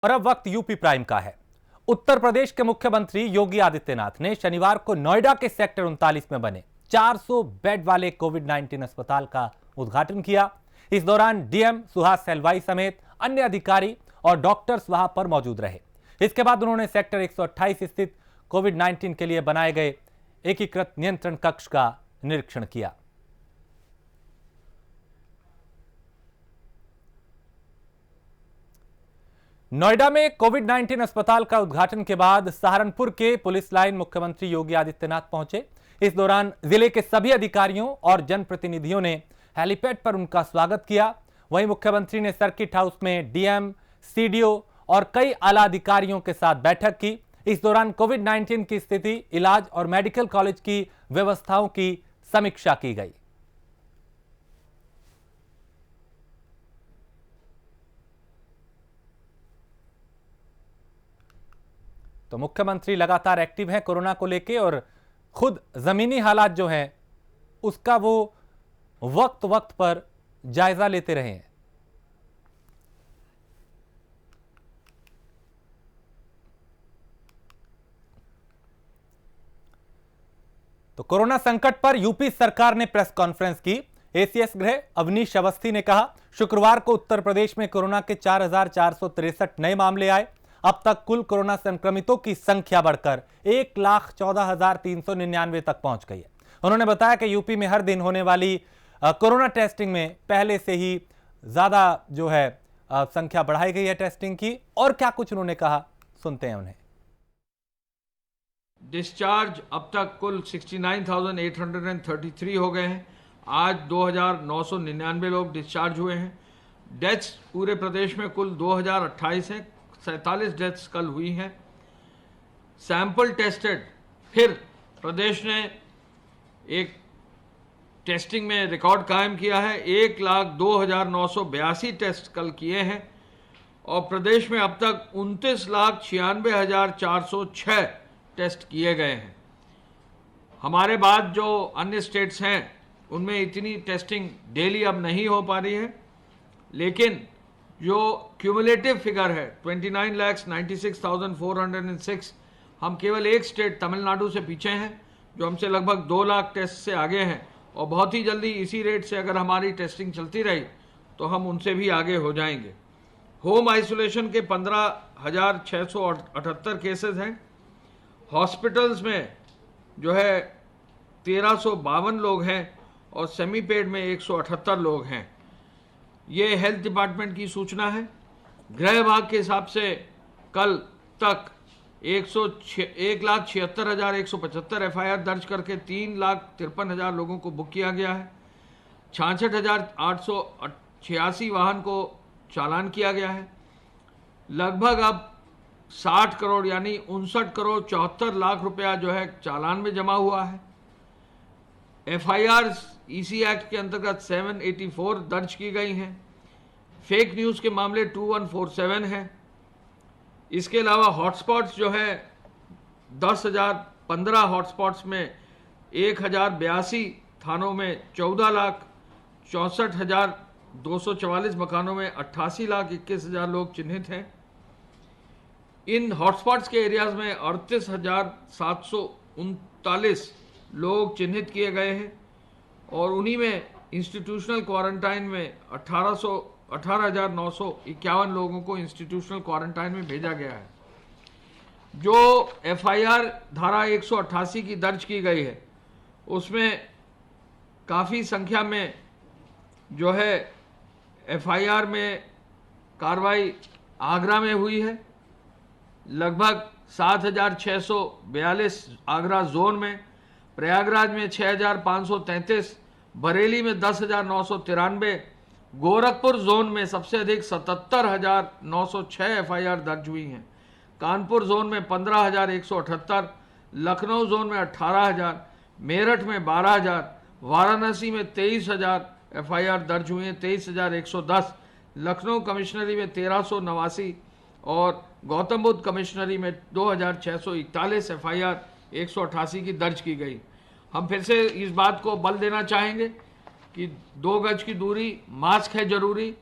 और अब वक्त यूपी प्राइम का है। उत्तर प्रदेश के मुख्यमंत्री योगी आदित्यनाथ ने शनिवार को नोएडा के सेक्टर 39 में बने 400 बेड वाले कोविड-19 अस्पताल का उद्घाटन किया। इस दौरान डीएम सुहास सेलवाई समेत अन्य अधिकारी और डॉक्टर्स वहां पर मौजूद रहे। इसके बाद उन्होंने सेक्टर 128 स्थित कोविड-19 के लिए बनाए गए एकीकृत नियंत्रण कक्ष का निरीक्षण किया। नोएडा में कोविड-19 अस्पताल का उद्घाटन के बाद सहारनपुर के पुलिस लाइन मुख्यमंत्री योगी आदित्यनाथ पहुंचे। इस दौरान जिले के सभी अधिकारियों और जनप्रतिनिधियों ने हेलीपैड पर उनका स्वागत किया। वहीं मुख्यमंत्री ने सर्किट हाउस में डीएम, सीडीओ और कई आला अधिकारियों के साथ बैठक की। इस दौरान कोविड-19 की स्थिति, इलाज और मेडिकल कॉलेज की व्यवस्थाओं की समीक्षा की गई। तो मुख्यमंत्री लगातार एक्टिव हैं कोरोना को लेके और खुद जमीनी हालात जो हैं उसका वो वक्त वक्त पर जायजा लेते रहे हैं। तो कोरोना संकट पर यूपी सरकार ने प्रेस कॉन्फ्रेंस की। एसीएस गृह अवनीश अवस्थी ने कहा, शुक्रवार को उत्तर प्रदेश में कोरोना के 4,463 नए मामले आए। अब तक कुल कोरोना संक्रमितों की संख्या बढ़कर 1,14,399 तक पहुंच गई है। उन्होंने बताया कि यूपी में हर दिन होने वाली कोरोना टेस्टिंग में पहले से ही ज्यादा जो है संख्या बढ़ाई गई है टेस्टिंग की। और क्या कुछ उन्होंने कहा, सुनते हैं उन्हें। डिस्चार्ज अब तक कुल 69,833 हो गए हैं। आज 2,999 लोग डिस्चार्ज हुए हैं। डेथ्स पूरे प्रदेश में कुल 2,028 हैं। 47 डेथ्स कल हुई हैं। सैंपल टेस्टेड, फिर प्रदेश ने एक टेस्टिंग में रिकॉर्ड कायम किया है। 1,02,982 टेस्ट कल किए हैं और प्रदेश में अब तक 29,96,406 टेस्ट किए गए हैं। हमारे बाद जो अन्य स्टेट्स हैं उनमें इतनी टेस्टिंग डेली अब नहीं हो पा रही है, लेकिन जो क्यूमुलेटिव फिगर है 29,96,406, हम केवल एक स्टेट तमिलनाडु से पीछे हैं जो हमसे लगभग 2 लाख टेस्ट से आगे हैं और बहुत ही जल्दी इसी रेट से अगर हमारी टेस्टिंग चलती रही तो हम उनसे भी आगे हो जाएंगे। होम आइसोलेशन के 15,678 केसेस हैं। हॉस्पिटल्स में जो है 1,352 लोग हैं और सेमी पेड में 178 लोग हैं। ये हेल्थ डिपार्टमेंट की सूचना है। गृह विभाग के हिसाब से कल तक 1,76,175 एफआईआर दर्ज करके 3,53,000 लोगों को बुक किया गया है। 66,886 वाहन को चालान किया गया है। लगभग अब 60 करोड़ यानी 59 करोड़ 74 लाख रुपया जो है चालान में जमा हुआ है। एफआईआर ईसी एक्ट के अंतर्गत 784 दर्ज की गई हैं। फेक न्यूज़ के मामले 2147 हैं। इसके अलावा हॉटस्पॉट्स जो है 10,015 हॉटस्पॉट्स में 1,082 थानों में 14,64,244 मकानों में 88,21,000 लोग चिन्हित हैं। इन हॉटस्पॉट्स के एरियाज में 38,739 लोग चिन्हित किए गए हैं और उन्हीं में इंस्टीट्यूशनल क्वारंटाइन में 18,951 लोगों को इंस्टीट्यूशनल क्वारंटाइन में भेजा गया है। जो एफआईआर धारा 188 की दर्ज की गई है उसमें काफ़ी संख्या में जो है एफआईआर में कार्रवाई आगरा में हुई है। लगभग 7,642 आगरा जोन में, प्रयागराज में 6,533, बरेली में 10,993, गोरखपुर जोन में सबसे अधिक 77,906 एफआईआर दर्ज हुई हैं। कानपुर जोन में 15,178, लखनऊ जोन में 18,000, मेरठ में 12,000, वाराणसी में 23,000 एफआईआर दर्ज हुई हैं। 23,110, लखनऊ कमिश्नरी में 1,389 और गौतम बुद्ध कमिश्नरी में 2,641 एफआईआर 188 की दर्ज की गई। हम फिर से इस बात को बल देना चाहेंगे कि 2 गज की दूरी, मास्क है जरूरी।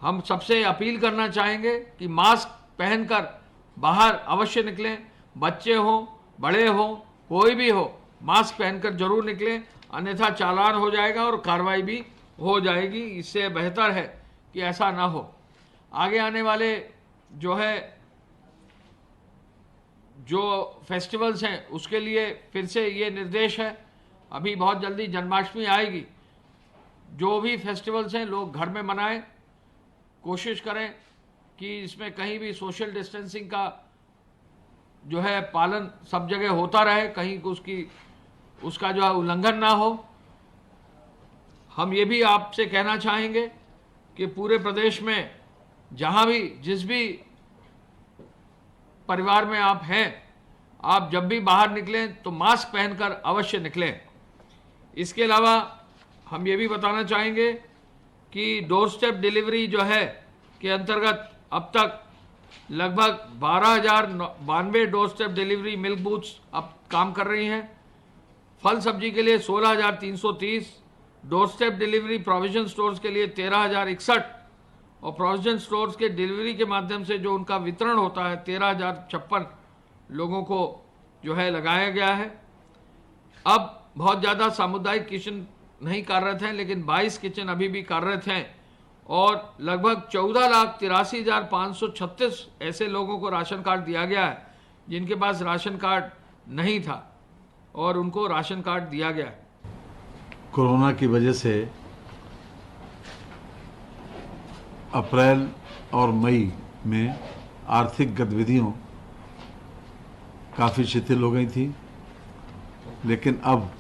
हम सबसे अपील करना चाहेंगे कि मास्क पहनकर बाहर अवश्य निकलें। बच्चे हो, बड़े हो, कोई भी हो, मास्क पहनकर जरूर निकलें, अन्यथा चालान हो जाएगा और कार्रवाई भी हो जाएगी। इससे बेहतर है कि ऐसा ना हो। आगे आने वाले जो फेस्टिवल्स हैं उसके लिए फिर से ये निर्देश है। अभी बहुत जल्दी जन्माष्टमी आएगी। जो भी फेस्टिवल्स हैं लोग घर में मनाएं। कोशिश करें कि इसमें कहीं भी सोशल डिस्टेंसिंग का पालन सब जगह होता रहे, कहीं उसका उल्लंघन ना हो। हम ये भी आपसे कहना चाहेंगे कि पूरे प्रदेश में जहां भी जिस भी परिवार में आप हैं, आप जब भी बाहर निकलें तो मास्क पहनकर अवश्य निकलें। इसके अलावा हम ये भी बताना चाहेंगे कि डोर स्टेप डिलीवरी के अंतर्गत अब तक लगभग 12,092 door step delivery milk booths अब काम कर रही हैं। फल सब्जी के लिए 16,330, door step delivery provision stores के लिए 13,061 और प्रोविजन स्टोर्स के डिलीवरी के माध्यम से जो उनका वितरण होता है 13,056 लोगों को लगाया गया है। अब बहुत ज़्यादा सामुदायिक किचन नहीं कार्यरत हैं, लेकिन 22 किचन अभी भी कार्यरत हैं और लगभग 14,83,536 ऐसे लोगों को राशन कार्ड दिया गया है जिनके पास राशन कार्ड नहीं था और उनको राशन कार्ड दिया गया है। कोरोना की वजह से अप्रैल और मई में आर्थिक गतिविधियों काफ़ी शिथिल हो गई थी, लेकिन अब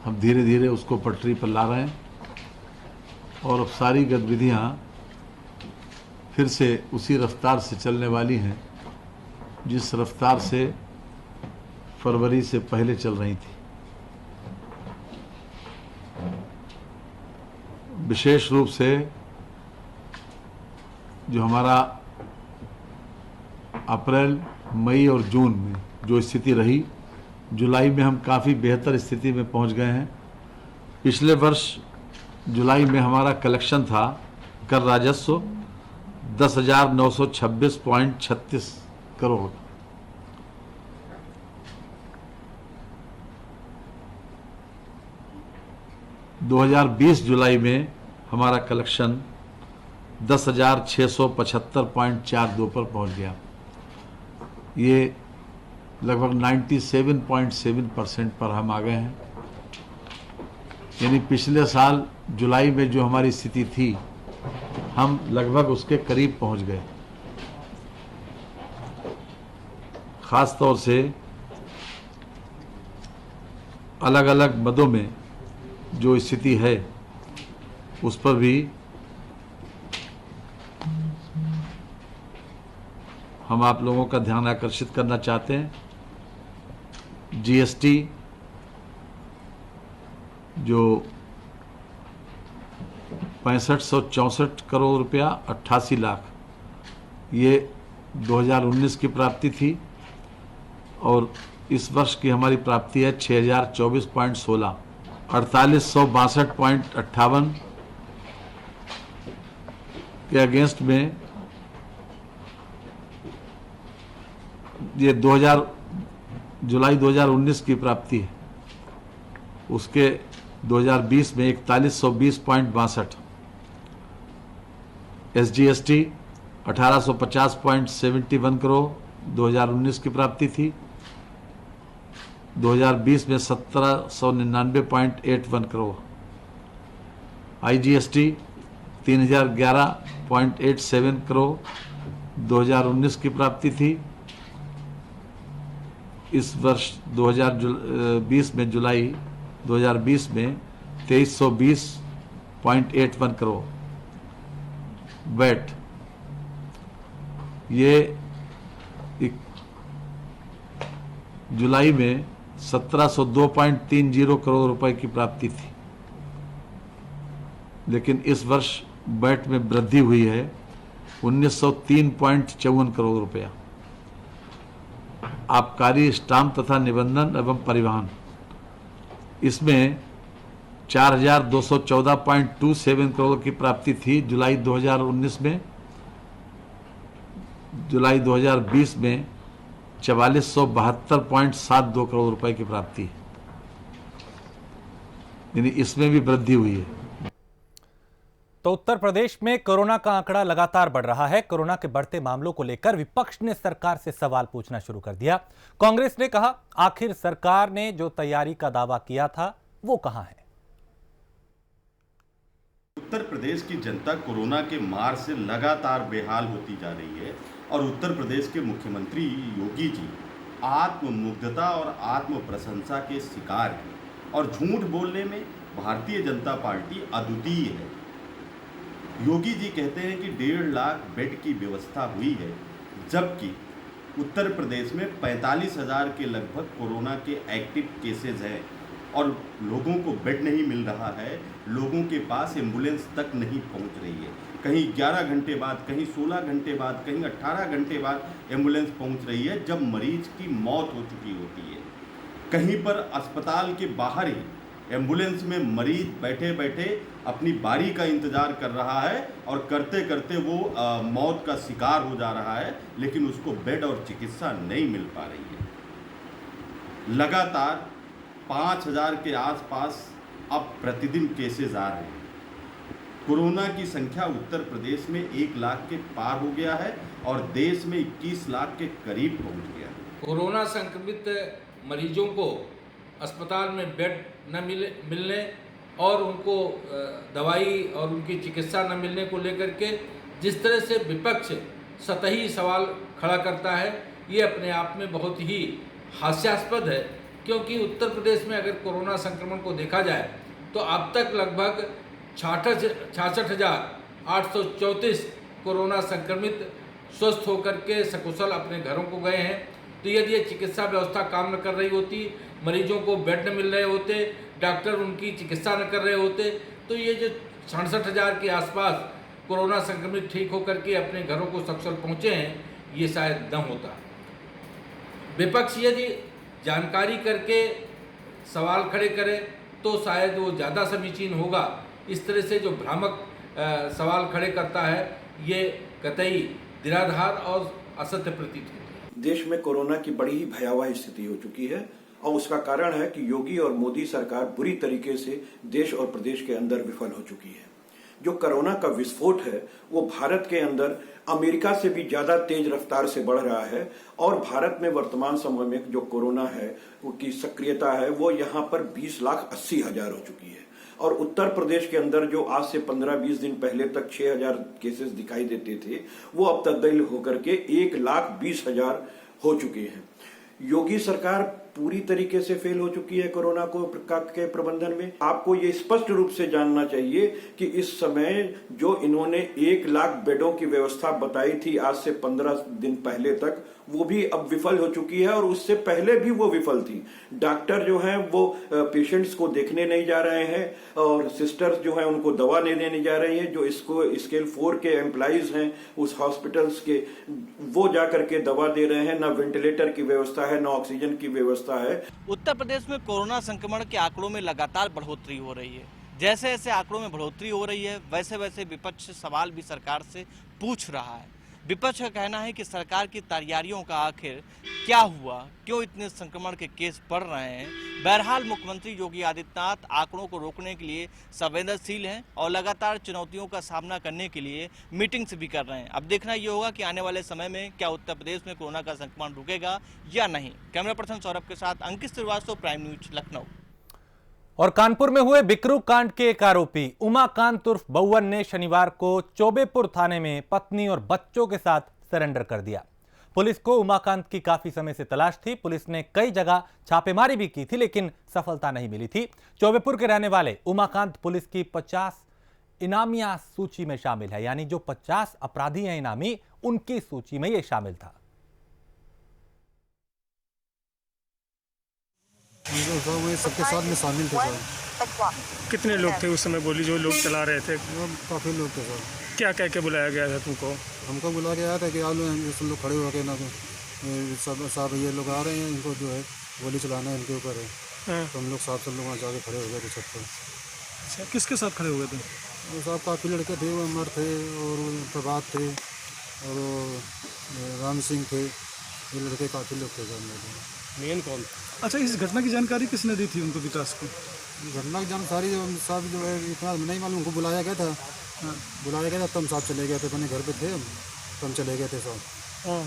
हम धीरे धीरे उसको पटरी पर ला रहे हैं और अब सारी गतिविधियां फिर से उसी रफ्तार से चलने वाली हैं जिस रफ्तार से फरवरी से पहले चल रही थी। विशेष रूप से जो हमारा अप्रैल, मई और जून में जो स्थिति रही, जुलाई में हम काफ़ी बेहतर स्थिति में पहुंच गए हैं। पिछले वर्ष जुलाई में हमारा कलेक्शन था कर राजस्व 10,926.36 करोड़। जुलाई में हमारा कलेक्शन 10,675.42 पर पहुंच गया। ये लगभग 97.7% पर हम आ गए हैं। यानी पिछले साल जुलाई में जो हमारी स्थिति थी, हम लगभग उसके करीब पहुंच गए। खास तौर से अलग अलग मदों में जो स्थिति है उस पर भी हम आप लोगों का ध्यान आकर्षित करना चाहते हैं। जीएसटी जो 6564 करोड़ रुपया 88 लाख, ये 2019 की प्राप्ति थी और इस वर्ष की हमारी प्राप्ति है 6024.16, 4862.58 के अगेंस्ट में ये जुलाई 2019 की प्राप्ति है। उसके 2020 में 4120.62, एसजीएसटी 1850.71 करोड़ 2019 की प्राप्ति थी। 2020 में 1799.81 करोड़, आईजीएसटी 3011.87 करोड़ 2019 की प्राप्ति थी। इस वर्ष 2020 में जुलाई 2020 में 2320.81 करोड़। वैट ये जुलाई में 1702.30 करोड़ रुपए की प्राप्ति थी, लेकिन इस वर्ष वैट में वृद्धि हुई है 1903.54 करोड़ रुपया। आबकारी, स्टाम्प तथा निबंधन एवं परिवहन, इसमें 4214.27 करोड़ की प्राप्ति थी जुलाई 2019 में, जुलाई 2020 में 4472.72 करोड़ रुपए की प्राप्ति है, यानी इसमें भी वृद्धि हुई है। तो उत्तर प्रदेश में कोरोना का आंकड़ा लगातार बढ़ रहा है। कोरोना के बढ़ते मामलों को लेकर विपक्ष ने सरकार से सवाल पूछना शुरू कर दिया। कांग्रेस ने कहा, आखिर सरकार ने जो तैयारी का दावा किया था वो कहां है? उत्तर प्रदेश की जनता कोरोना के मार से लगातार बेहाल होती जा रही है और उत्तर प्रदेश के मुख्यमंत्री योगी जी आत्ममुग्धता और आत्म प्रशंसा के शिकार हैं और झूठ बोलने में भारतीय जनता पार्टी अद्वितीय है। योगी जी कहते हैं कि 1.5 लाख बेड की व्यवस्था हुई है, जबकि उत्तर प्रदेश में 45,000 के लगभग कोरोना के एक्टिव केसेज हैं और लोगों को बेड नहीं मिल रहा है, लोगों के पास एम्बुलेंस तक नहीं पहुंच रही है। कहीं 11 घंटे बाद, कहीं 16 घंटे बाद, कहीं 18 घंटे बाद एम्बुलेंस पहुंच रही है, जब मरीज की मौत हो चुकी होती है। कहीं पर अस्पताल के बाहर ही एम्बुलेंस में मरीज बैठे बैठे अपनी बारी का इंतज़ार कर रहा है और करते करते वो मौत का शिकार हो जा रहा है, लेकिन उसको बेड और चिकित्सा नहीं मिल पा रही है। लगातार 5,000 के आसपास अब प्रतिदिन केसेस आ रहे हैं। कोरोना की संख्या उत्तर प्रदेश में 1 लाख के पार हो गया है और देश में 21 लाख के करीब पहुंच गया है। कोरोना संक्रमित मरीजों को अस्पताल में बेड न मिलने और उनको दवाई और उनकी चिकित्सा न मिलने को लेकर के जिस तरह से विपक्ष सतही सवाल खड़ा करता है, ये अपने आप में बहुत ही हास्यास्पद है। क्योंकि उत्तर प्रदेश में अगर कोरोना संक्रमण को देखा जाए तो अब तक लगभग 66,834 कोरोना संक्रमित स्वस्थ होकर के सकुशल अपने घरों को गए हैं। तो यदि ये चिकित्सा व्यवस्था काम न कर रही होती, मरीजों को बेड न मिल रहे होते, डॉक्टर उनकी चिकित्सा न कर रहे होते, तो ये जो 66,000 के आसपास कोरोना संक्रमित ठीक होकर के अपने घरों को सकुशल पहुँचे हैं, ये शायद न होता। विपक्ष यदि जानकारी करके सवाल खड़े करे तो शायद वो ज़्यादा समीचीन होगा। इस तरह से जो भ्रामक सवाल खड़े करता है, ये कतई निराधार और असत्य प्रतीत होता है। देश में कोरोना की बड़ी ही भयावह स्थिति हो चुकी है और उसका कारण है कि योगी और मोदी सरकार बुरी तरीके से देश और प्रदेश के अंदर विफल हो चुकी है। जो कोरोना का विस्फोट है वो भारत के अंदर अमेरिका से भी ज्यादा तेज रफ्तार से बढ़ रहा है और भारत में वर्तमान समय में जो कोरोना है उसकी सक्रियता है वो यहाँ पर 20,80,000 हो चुकी है और उत्तर प्रदेश के अंदर जो आज से 15-20 दिन पहले तक 6,000 केसेस दिखाई देते थे वो अब तब्दील होकर के 1,20,000 हो चुके हैं। योगी सरकार पूरी तरीके से फेल हो चुकी है कोरोना को के प्रबंधन में। आपको ये स्पष्ट रूप से जानना चाहिए कि इस समय जो इन्होंने 1 लाख बेडों की व्यवस्था बताई थी आज से 15 दिन पहले तक, वो भी अब विफल हो चुकी है और उससे पहले भी वो विफल थी। डॉक्टर जो हैं वो पेशेंट्स को देखने नहीं जा रहे हैं और सिस्टर्स जो हैं उनको दवा नहीं देने जा रही हैं। जो इसको स्केल 4 के एम्प्लॉइज हैं उस हॉस्पिटल्स के, वो जाकर के दवा दे रहे हैं। ना वेंटिलेटर की व्यवस्था है, ना ऑक्सीजन की व्यवस्था है। उत्तर प्रदेश में कोरोना संक्रमण के आंकड़ों में लगातार बढ़ोतरी हो रही है। जैसे जैसे आंकड़ों में बढ़ोतरी हो रही है वैसे वैसे विपक्ष सवाल भी सरकार से पूछ रहा है। विपक्ष का कहना है कि सरकार की तैयारियों का आखिर क्या हुआ, क्यों इतने संक्रमण के केस बढ़ रहे हैं। बहरहाल मुख्यमंत्री योगी आदित्यनाथ आंकड़ों को रोकने के लिए संवेदनशील हैं और लगातार चुनौतियों का सामना करने के लिए मीटिंग्स भी कर रहे हैं। अब देखना ये होगा कि आने वाले समय में क्या उत्तर प्रदेश में कोरोना का संक्रमण रुकेगा या नहीं। कैमरा पर्सन सौरभ के साथ अंकित श्रीवास्तव, प्राइम न्यूज, लखनऊ। और कानपुर में हुए बिकरू कांड के एक आरोपी उमाकांत उर्फ बउवन ने शनिवार को चौबेपुर थाने में पत्नी और बच्चों के साथ सरेंडर कर दिया। पुलिस को उमाकांत की काफी समय से तलाश थी। पुलिस ने कई जगह छापेमारी भी की थी लेकिन सफलता नहीं मिली थी। चौबेपुर के रहने वाले उमाकांत पुलिस की 50 इनामिया सूची में शामिल है, यानी जो 50 अपराधी हैं इनामी, उनकी सूची में यह शामिल था। सबके साथ में शामिल थे सर। कितने लोग थे उस समय गोली जो लोग चला रहे थे? काफ़ी लोग थे सर। क्या कह के बुलाया गया था तुमको? हमको बुलाया गया था कि आप लोग खड़े हो गए ना, सब ये लोग आ रहे हैं, इनको जो है गोली चलाना है इनके ऊपर है। तो हम लोग सब लोग वहाँ जाके खड़े हो गए थे छत पर। अच्छा, किसके साथ खड़े हुए थे? वो सब काफ़ी लड़के थे, वो अमर थे और प्रभात थे, और वो राम सिंह थे, ये लड़के काफ़ी लोग थे साहब मेरे। मेन कौन? अच्छा, इस घटना की जानकारी किसने दी थी उनको, विकास को? घटना की जानकारी साहब जो है इतना नहीं मालूम, उनको बुलाया गया था। हाँ, बुलाया गया था तब साहब चले गए थे, अपने घर पे थे हम, तब चले गए थे साहब। हाँ,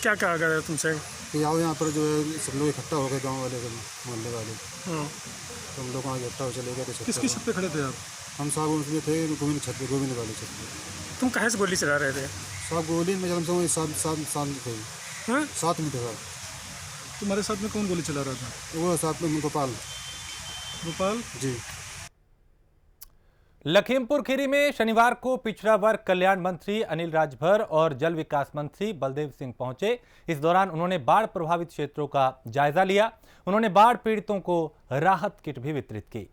क्या कहा गया तुमसे? कि आओ यहाँ पर जो है सब लोग इकट्ठा हो गए, गाँव वाले सब, मोहल्ले वाले। हाँ, तो हम लोग वहाँ इकट्ठा हो चले गए थे। किसकी छत पे खड़े थे आप? हम साहब उसमें थे गोविंद छत पे, गोविंद वाली छत पे। तुम कहाँ से गोली चला रहे थे? साहब गोली में जब से साथ में थे, हाँ? साथ में थे साहब। तुम्हारे साथ में कौन गोली चला रहा था? वो साथ में गोपाल जी। लखीमपुर खीरी में शनिवार को पिछड़ा वर्ग कल्याण मंत्री अनिल राजभर और जल विकास मंत्री बलदेव सिंह पहुंचे। इस दौरान उन्होंने बाढ़ प्रभावित क्षेत्रों का जायजा लिया। उन्होंने बाढ़ पीड़ितों को राहत किट भी वितरित की।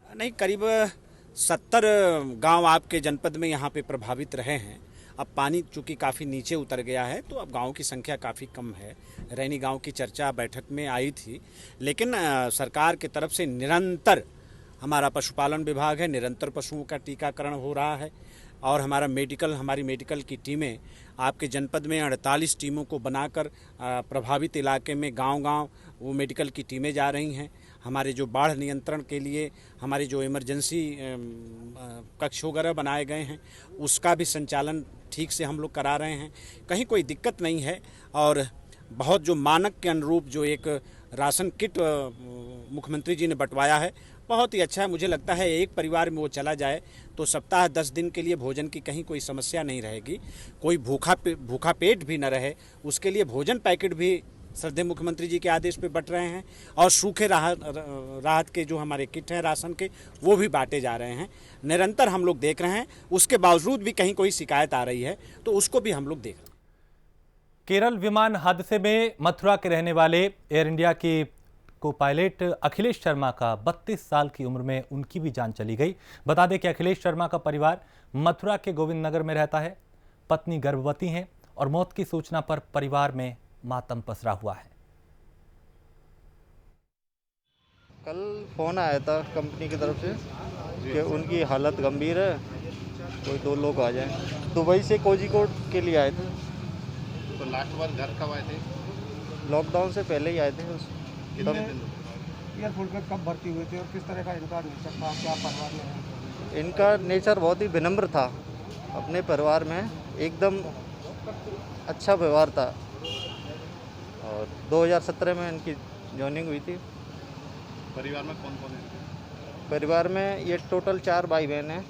नहीं, करीब 70 गांव आपके जनपद में यहाँ पे प्रभावित रहे हैं। अब पानी चूंकि काफ़ी नीचे उतर गया है तो अब गांव की संख्या काफ़ी कम है। रैनी गांव की चर्चा बैठक में आई थी, लेकिन सरकार की तरफ से निरंतर हमारा पशुपालन विभाग है, निरंतर पशुओं का टीकाकरण हो रहा है और हमारी मेडिकल की टीमें आपके जनपद में 48 टीमों को बनाकर प्रभावित इलाके में गांव-गांव वो मेडिकल की टीमें जा रही हैं। हमारे जो बाढ़ नियंत्रण के लिए हमारे जो इमरजेंसी कक्ष वगैरह बनाए गए हैं उसका भी संचालन ठीक से हम लोग करा रहे हैं। कहीं कोई दिक्कत नहीं है और बहुत जो मानक के अनुरूप जो एक राशन किट मुख्यमंत्री जी ने बंटवाया है बहुत ही अच्छा है। मुझे लगता है एक परिवार में वो चला जाए तो सप्ताह 10 दिन के लिए भोजन की कहीं कोई समस्या नहीं रहेगी। कोई भूखा पेट भी न रहे उसके लिए भोजन पैकेट भी श्रद्धेय मुख्यमंत्री जी के आदेश पे बंट रहे हैं और सूखे राहत के जो हमारे किट हैं राशन के वो भी बांटे जा रहे हैं। निरंतर हम लोग देख रहे हैं, उसके बावजूद भी कहीं कोई शिकायत आ रही है तो उसको भी हम लोग देख रहे हैं। केरल विमान हादसे में मथुरा के रहने वाले एयर इंडिया की को पायलट अखिलेश शर्मा का 32 साल की उम्र में उनकी भी जान चली गई। बता दें कि अखिलेश शर्मा का परिवार मथुरा के गोविंद नगर में रहता है। पत्नी गर्भवती हैं और मौत की सूचना पर परिवार में मातम पसरा हुआ है। कल फोन आया था कंपनी की तरफ से कि उनकी हालत गंभीर है, कोई 2 लोग आ जाएं। दुबई से कोझिकोड के लिए आए थे। तो लास्ट बार घर कब आए थे? लॉकडाउन से पहले ही आए थे। एयरपोर्ट पे कब भर्ती हुए थे और किस तरह का इनका नेचर था, क्या परिवार में? इनका नेचर बहुत ही विनम्र था, अपने परिवार में एकदम अच्छा व्यवहार था और 2017 में इनकी जॉइनिंग हुई थी। परिवार में कौन कौन है? परिवार में ये टोटल 4 भाई बहन हैं,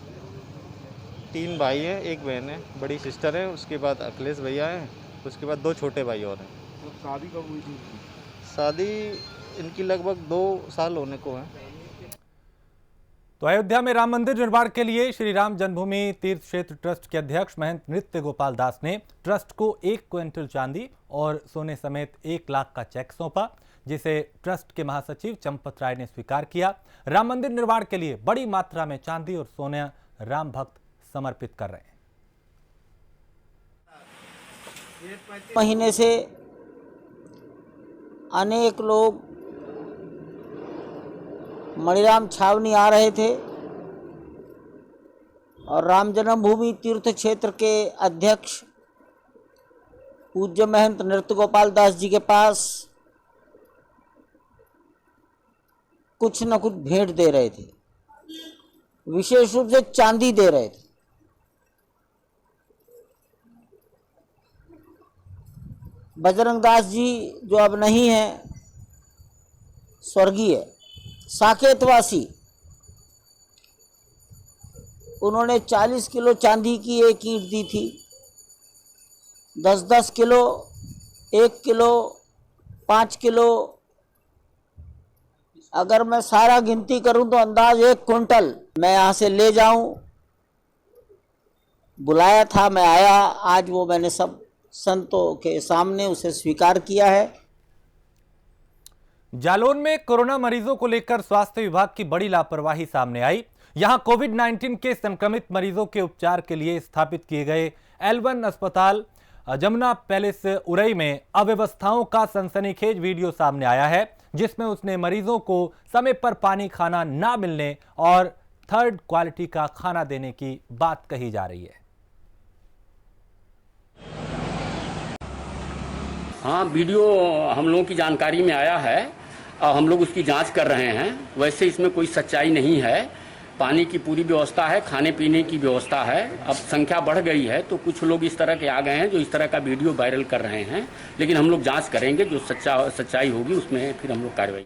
3 भाई हैं, 1 बहन है, बड़ी सिस्टर है, उसके बाद अखिलेश भैया हैं, उसके बाद 2 छोटे भाई और हैं। तो शादी कब हुई थी? शादी इनकी लगभग 2 साल होने को है। तो अयोध्या में राम मंदिर निर्माण के लिए श्री राम जन्मभूमि तीर्थ क्षेत्र ट्रस्ट के अध्यक्ष महंत नृत्य गोपाल दास ने ट्रस्ट को 1 क्विंटल चांदी और सोने समेत 1 लाख का चेक सौंपा, जिसे ट्रस्ट के महासचिव चंपत राय ने स्वीकार किया। राम मंदिर निर्माण के लिए बड़ी मात्रा में चांदी और सोना राम भक्त समर्पित कर रहे हैं। महीने से अनेक लोग मणिराम छावनी आ रहे थे और राम जन्मभूमि तीर्थ क्षेत्र के अध्यक्ष पूज्य महंत नृत्य गोपाल दास जी के पास कुछ न कुछ भेंट दे रहे थे, विशेष रूप से चांदी दे रहे थे। बजरंग दास जी जो अब नहीं है, स्वर्गीय साकेतवासी, उन्होंने 40 किलो चांदी की एक ईंट दी थी, 10-10 किलो, 1 किलो, 5 किलो, अगर मैं सारा गिनती करूं तो अंदाज 1 क्विंटल मैं यहाँ से ले जाऊं। बुलाया था, मैं आया, आज वो मैंने सब संतों के सामने उसे स्वीकार किया है। जालौन में कोरोना मरीजों को लेकर स्वास्थ्य विभाग की बड़ी लापरवाही सामने आई। यहां कोविड-19 के संक्रमित मरीजों के उपचार के लिए स्थापित किए गए L1 अस्पताल जमुना पैलेस उरई में अव्यवस्थाओं का सनसनीखेज वीडियो सामने आया है, जिसमें उसने मरीजों को समय पर पानी खाना ना मिलने और 3rd क्वालिटी का खाना देने की बात कही जा रही है। हाँ, वीडियो हम लोगों की जानकारी में आया है और हम लोग उसकी जांच कर रहे हैं। वैसे इसमें कोई सच्चाई नहीं है। पानी की पूरी व्यवस्था है, खाने पीने की व्यवस्था है। अब संख्या बढ़ गई है तो कुछ लोग इस तरह के आ गए हैं जो इस तरह का वीडियो वायरल कर रहे हैं, लेकिन हम लोग जांच करेंगे, जो सच्चाई होगी उसमें फिर हम लोग कार्रवाई।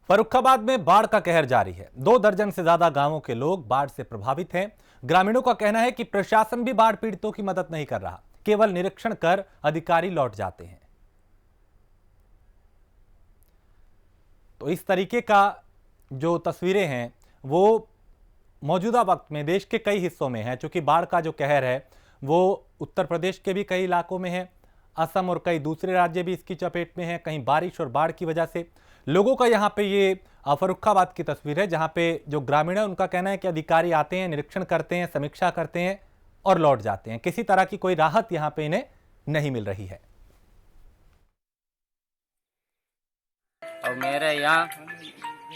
फर्रुखाबाद में बाढ़ का कहर जारी है। 2 दर्जन से ज्यादा गांवों के लोग बाढ़ से प्रभावित हैं। ग्रामीणों का कहना है कि प्रशासन भी बाढ़ पीड़ितों की मदद नहीं कर रहा, केवल निरीक्षण कर अधिकारी लौट जाते हैं। तो इस तरीके का जो तस्वीरें हैं वो मौजूदा वक्त में देश के कई हिस्सों में है। चूंकि बाढ़ का जो कहर है वो उत्तर प्रदेश के भी कई इलाकों में है, असम और कई दूसरे राज्य भी इसकी चपेट में हैं। कहीं बारिश और बाढ़ की वजह से लोगों का यहाँ पे ये फर्रुखाबाद की तस्वीर है, जहाँ पे जो ग्रामीण है उनका कहना है कि अधिकारी आते हैं, निरीक्षण करते हैं, समीक्षा करते हैं और लौट जाते हैं। किसी तरह की कोई राहत यहाँ पे इन्हें नहीं मिल रही है। और मेरे यहाँ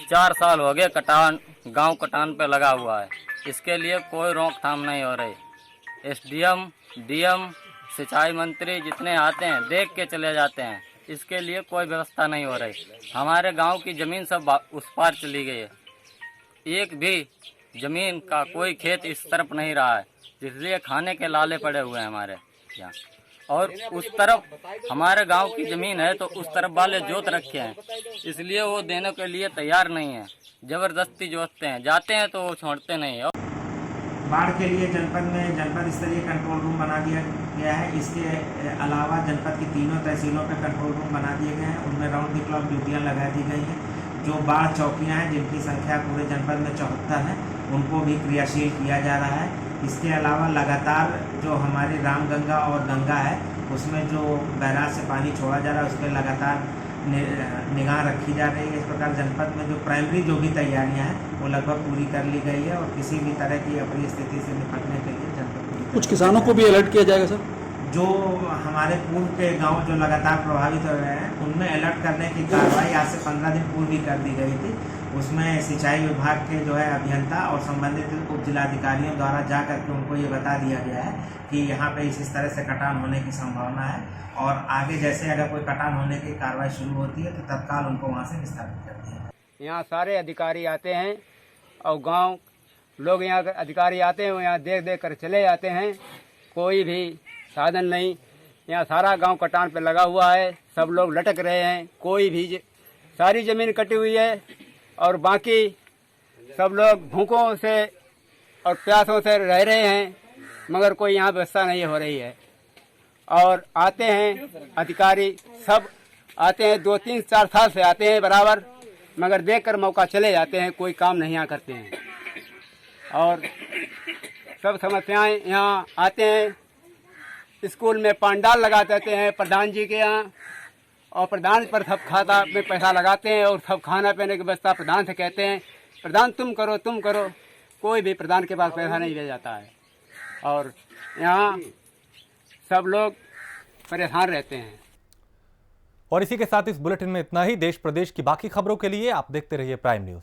4 साल हो गए कटान, गांव कटान पे लगा हुआ है। इसके लिए कोई रोकथाम नहीं हो रही। एसडीएम, डीएम, सिंचाई मंत्री जितने आते हैं देख के चले जाते हैं। इसके लिए कोई व्यवस्था नहीं हो रही। हमारे गांव की ज़मीन सब उस पार चली गई है। एक भी ज़मीन का कोई खेत इस तरफ नहीं रहा है, इसलिए खाने के लाले पड़े हुए हैं हमारे यहाँ। और उस तरफ हमारे गांव की ज़मीन है तो उस तरफ वाले जोत रखे हैं, इसलिए वो देने के लिए तैयार नहीं है। ज़बरदस्ती जोतते हैं, जाते हैं तो वो छोड़ते नहीं है। बाढ़ के लिए जनपद में जनपद स्तरीय कंट्रोल रूम बना दिया गया है। इसके अलावा जनपद की 3 तहसीलों पर कंट्रोल रूम बना दिए गए हैं। उनमें राउंड द क्लॉक ड्यूटियाँ लगा दी गई हैं। जो बाढ़ चौकियाँ हैं जिनकी संख्या पूरे जनपद में 74 है, उनको भी क्रियाशील किया जा रहा है। इसके अलावा लगातार जो हमारी रामगंगा और गंगा है उसमें जो बैराज से पानी छोड़ा जा रहा है उस पर लगातार निगाह रखी जा रही है। इस प्रकार जनपद में जो प्राइमरी जो भी तैयारियां हैं वो लगभग पूरी कर ली गई है और किसी भी तरह की अप्रिय स्थिति से निपटने के लिए जनपद कुछ किसानों को भी अलर्ट किया जाएगा सर। जो हमारे पूर्व के गांव जो लगातार प्रभावित हो रहे हैं उनमें अलर्ट करने की कार्रवाई आज से 15 दिन पूर्व ही कर दी गई थी। उसमें सिंचाई विभाग के जो है अभियंता और संबंधित उप जिलाधिकारियों द्वारा जा करके उनको ये बता दिया गया है कि यहाँ पे इस तरह से कटान होने की संभावना है और आगे जैसे अगर कोई कटान होने की कार्रवाई शुरू होती है तो तत्काल उनको वहाँ से विस्थापित कर दिया है। यहाँ सारे अधिकारी आते हैं और गांव लोग यहाँ अधिकारी आते हैं, वो यहाँ देख देख कर चले जाते हैं। कोई भी साधन नहीं। यहाँ सारा गांव कटान पे लगा हुआ है, सब लोग लटक रहे हैं। कोई भी सारी ज़मीन कटी हुई है और बाकी सब लोग भूखों से और प्यासों से रह रहे हैं, मगर कोई यहाँ व्यवस्था नहीं हो रही है। और आते हैं अधिकारी, सब आते हैं, 2, 3, 4 साल से आते हैं बराबर, मगर देखकर मौका चले जाते हैं, कोई काम नहीं यहाँ करते हैं। और सब समस्याएं यहाँ आते हैं। स्कूल में पंडाल लगा देते हैं प्रधान जी के यहाँ और प्रधान पर सब खाता में पैसा लगाते हैं और सब खाना पीने की व्यवस्था प्रधान से कहते हैं, प्रधान तुम करो तुम करो। कोई भी प्रधान के पास पैसा नहीं दिया जाता है और यहाँ सब लोग परेशान रहते हैं। और इसी के साथ इस बुलेटिन में इतना ही। देश प्रदेश की बाकी खबरों के लिए आप देखते रहिए प्राइम न्यूज।